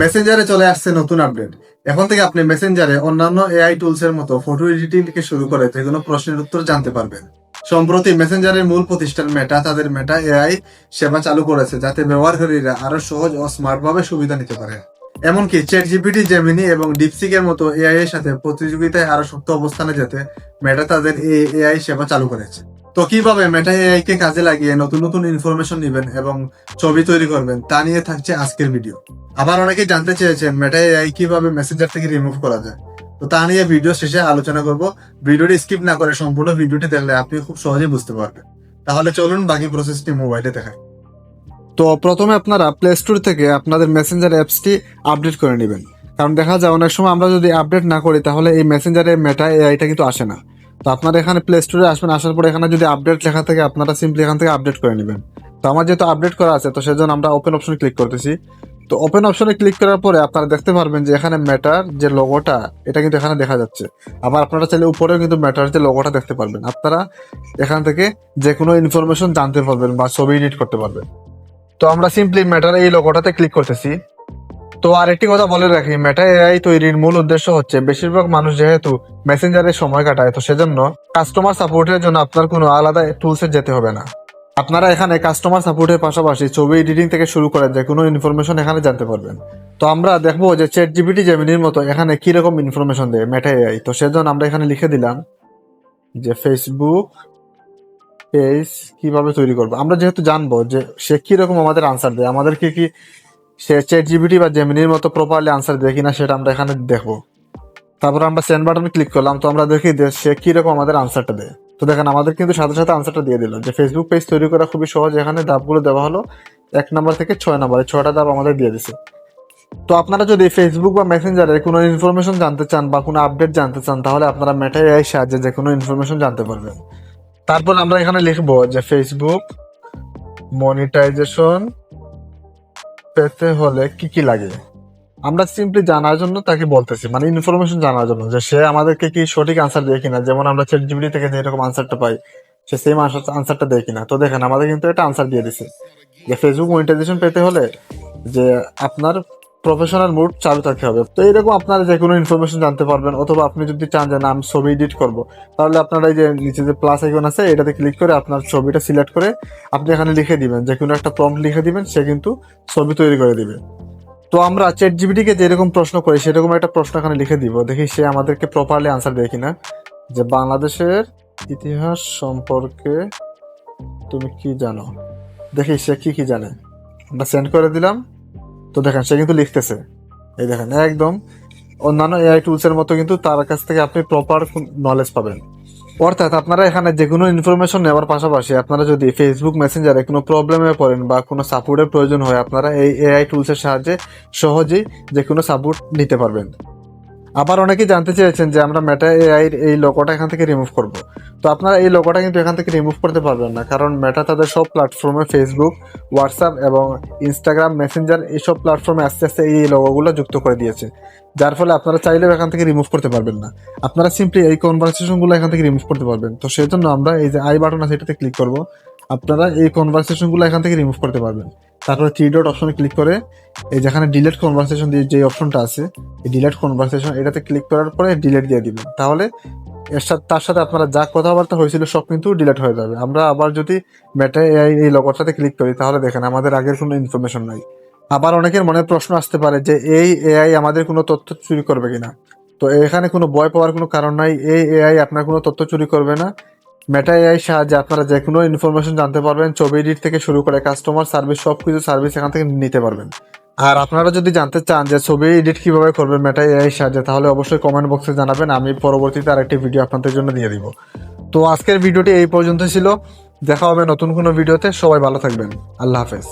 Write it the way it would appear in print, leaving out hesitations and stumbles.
মেসেঞ্জারে চলে আসছে নতুন আপডেট। এখন থেকে আপনি মেসেঞ্জারে অন্যান্য এআই টুলস এর মতো ফটো এডিটিং থেকে শুরু করে যে কোনো প্রশ্নের উত্তর জানতে পারবেন। সম্প্রতি মেসেঞ্জারের মূল প্রতিষ্ঠান মেটা তাদের মেটা এআই সেবা চালু করেছে, যাতে ব্যবহারকারীরা আরো সহজ ও স্মার্ট ভাবে সুবিধা নিতে পারে। এমনকি চ্যাট জিপিটি, জেমিনি এবং ডিপসিক এর মতো এআই এর সাথে প্রতিযোগিতায় আরো শক্ত অবস্থানে যেতে মেটা তাদের এই এআই সেবা চালু করেছে। তো কিভাবে মেটা এআই কে কাজে লাগিয়ে নতুন নতুন ইনফরমেশন নেবেন এবং ছবি তৈরি করবেন তা নিয়ে থাকছে আজকের ভিডিও। আবার অনেকে জানতে চেয়েছেন মেটা এআই কিভাবে মেসেঞ্জার থেকে রিমুভ করা যায়। তো তা নিয়ে ভিডিও শেষে আলোচনা করব। ভিডিওটি স্কিপ না করে সম্পূর্ণ ভিডিওটি দেখলে আপনি খুব সহজেই বুঝতে পারবেন। তাহলে চলুন বাকি প্রসেসটি মোবাইলে দেখাই। তো প্রথমে আপনারা প্লে স্টোর থেকে আপনাদের মেসেঞ্জার অ্যাপসটি আপডেট করে নেবেন, কারণ দেখা যায় অনেক সময় আমরা যদি আপডেট না করি তাহলে এই মেসেঞ্জারের মেটা এআইটা কিন্তু আসে না। তো আপনারা এখানে প্লে স্টোরে আসবেন, আসার পরে এখানে যদি আপডেট লেখা থাকে আপনারা সিম্পলি এখান থেকে আপডেট করে নেবেন। তো আমার যেহেতু আপডেট করা আছে তো সেজন্য আমরা ওপেন অপশনে ক্লিক করতেছি। তো ওপেন অপশনে ক্লিক করার পরে আপনারা দেখতে পারবেন যে এখানে মেটার যে লোগোটা এটা কিন্তু এখানে দেখা যাচ্ছে। আবার আপনারা চাইলে উপরেও কিন্তু মেটার যে লোগোটা দেখতে পারবেন। আপনারা এখান থেকে যে কোনো ইনফরমেশন জানতে পারবেন বা ছবি এডিট করতে পারবেন। তো আমরা সিম্পলি মেটার এই লোগোটাতে ক্লিক করতেছি। তো আরেকটি কথা বলে রাখি, মেটা এআই তৈরির মূল উদ্দেশ্য হচ্ছে বেশিরভাগ মানুষ যেহেতু মেসেঞ্জারে সময় কাটায়, তো সেজন্য কাস্টমার সাপোর্টের জন্য আপনার কোনো আলাদা টুলসে যেতে হবে না। আপনারা এখানে কাস্টমার সাপোর্টের পাশাপাশি ছবি এডিটিং থেকে শুরু করে যে কোনো ইনফরমেশন এখানে জানতে পারবেন। তো আমরা দেখবো যে চ্যাট জিপিটি, জেমিনির মতো এখানে কিরকম ইনফরমেশন দেয় মেটা এআই। তো সেজন্য আমরা এখানে লিখে দিলাম যে ফেসবুক পেজ কিভাবে তৈরি করবো। আমরা যেহেতু জানবো যে সে কিরকম আমাদের আনসার দেয়, আমাদেরকে কি সে চ্যাট জিপিটি বা জেমিনির মতো প্রপারলি আনসার দেয় কিনা সেটা আমরা এখানে দেখবো। তারপর আমরা সেন্ড বাটনে ক্লিক করলাম। তো আমরা দেখি যে সে কিরকম আমাদের আনসারটা দেয়। তো দেখেন আমাদের কিন্তু সাথে সাথে আনসারটা দিয়ে দিল যে ফেসবুক পেজ তৈরি করা খুবই সহজ। এখানে ধাপগুলো দেওয়া হলো 1 নাম্বার থেকে 6 নাম্বারে 6টা ধাপ আমাদের দিয়ে দিছে। তো আপনারা যদি ফেসবুক বা মেসেঞ্জারে কোনো ইনফরমেশন জানতে চান বা কোনো আপডেট জানতে চান তাহলে আপনারা মেটা এআই সাহায্যে যে কোনো ইনফরমেশন জানতে পারবেন। তারপর আমরা এখানে লিখবো যে ফেসবুক মনিটাইজেশন পেতে হলে কি কি লাগে। আমরা সিম্পলি জানার জন্য তাকে বলতেছি, মানে ইনফরমেশন জানার জন্য যে সে আমাদেরকে কি সঠিক আনসার দেয় কিনা। যেমন আমরা চ্যাট জিপিটি থেকে যেরকম আনসারটা পাই সে সেম আনসারটা দেয় কিনা। তো দেখেন আমাদের কিন্তু একটা আনসার দিয়ে দিছে যে ফেসবুক মনিটাইজেশন পেতে হলে যে আপনার প্রফেশনাল মুড চালু থাকতে হবে। তো এইরকম আপনারা যে কোনো ইনফরমেশন জানতে পারবেন। অথবা আপনি যদি চান যে না আমি ছবি এডিট করবো, তাহলে আপনারা এই যে নিচে যে প্লাস আইকন আছে এটাতে ক্লিক করে আপনার ছবিটা সিলেক্ট করে আপনি এখানে লিখে দিবেন, যে কোনো একটা প্রম্পট লিখে দিবেন, সে কিন্তু ছবি তৈরি করে দিবে। তো আমরা চ্যাট জিপিটিকে যেরকম প্রশ্ন করি সেরকম একটা প্রশ্ন এখানে লিখে দিব, দেখি সে আমাদেরকে প্রপারলি আনসার দেয় কিনা। যে বাংলাদেশের ইতিহাস সম্পর্কে তুমি কি জানো, দেখি সে কি কি জানে। আমরা সেন্ড করে দিলাম। তো দেখেন সে কিন্তু লিখতেছে, এই দেখেন একদম অন্যান্য এআই টুলস এর মতো কিন্তু তার কাছ থেকে আপনি প্রপার নলেজ পাবেন। অর্থাৎ আপনারা এখানে যে কোনো ইনফরমেশন নেওয়ার পাশাপাশি আপনারা যদি ফেসবুক মেসেঞ্জারে কোনো প্রবলেমে পড়েন বা কোনো সাপোর্টের প্রয়োজন হয় আপনারা এই এআই টুলসের সাহায্যে সহজেই যে কোনো সাপোর্ট নিতে পারবেন। আবার অনেকেই জানতে চেয়েছেন যে আমরা মেটা এআই এই লোগোটা এখান থেকে রিমুভ করব। তো আপনারা এই লোগোটা কিন্তু এখান থেকে রিমুভ করতে পারবেন না, কারণ মেটা তাদের সব প্ল্যাটফর্মে ফেসবুক, হোয়াটসঅ্যাপ এবং ইনস্টাগ্রাম, মেসেঞ্জার এইসব প্ল্যাটফর্মে আস্তে আস্তে এই লোগোগুলো যুক্ত করে দিয়েছে, যার ফলে আপনারা চাইলেও এখান থেকে রিমুভ করতে পারবেন না। আপনারা সিম্পলি এই কনভারসেশনগুলো এখান থেকে রিমুভ করতে পারবেন। তো সেই জন্য আমরা এই যে আই বাটন আছে এটাতে ক্লিক করব। আপনারা এই কনভারসেশনগুলো এখান থেকে রিমুভ করতে পারবেন। তারপরে 3 ডট অপশনে ক্লিক করে এই যেখানে ডিলিট কনভারসেশন দিয়ে যে অপশনটা আছে এই ডিলিট কনভারসেশন এটাতে ক্লিক করার পরে ডিলিট দিয়ে দিবেন। তাহলে এর সাথে তার সাথে আপনারা যা কথাবার্তা হয়েছিল সব কিন্তু ডিলিট হয়ে যাবে। আমরা আবার যদি মেটা এআই এই লোগোটাতে ক্লিক করি তাহলে দেখেন আমাদের আগের কোনো ইনফরমেশন নাই। আবার অনেকের মনে প্রশ্ন আসতে পারে যে এই এআই আমাদের কোনো তথ্য চুরি করবে কিনা। তো এখানে কোনো ভয় পাওয়ার কোনো কারণ নাই, এই এআই আপনার কোনো তথ্য চুরি করবে না। মেটা এআই সাহায্যে আপনারা যে কোনো ইনফরমেশন জানতে পারবেন, ছবি এডিট থেকে শুরু করে কাস্টমার সার্ভিস সবকিছু সার্ভিস এখান থেকে নিতে পারবেন। আর আপনারা যদি জানতে চান যে ছবি এডিট কিভাবে করবেন মেটা এআই সাহায্যে তাহলে অবশ্যই কমেন্ট বক্সে জানাবেন, আমি পরবর্তীতে আরেকটি ভিডিও আপনাদের জন্য দিয়ে দিব। তো আজকের ভিডিওটি এই পর্যন্ত ছিল, দেখা হবে নতুন কোনো ভিডিওতে। সবাই ভালো থাকবেন, আল্লাহ হাফেজ।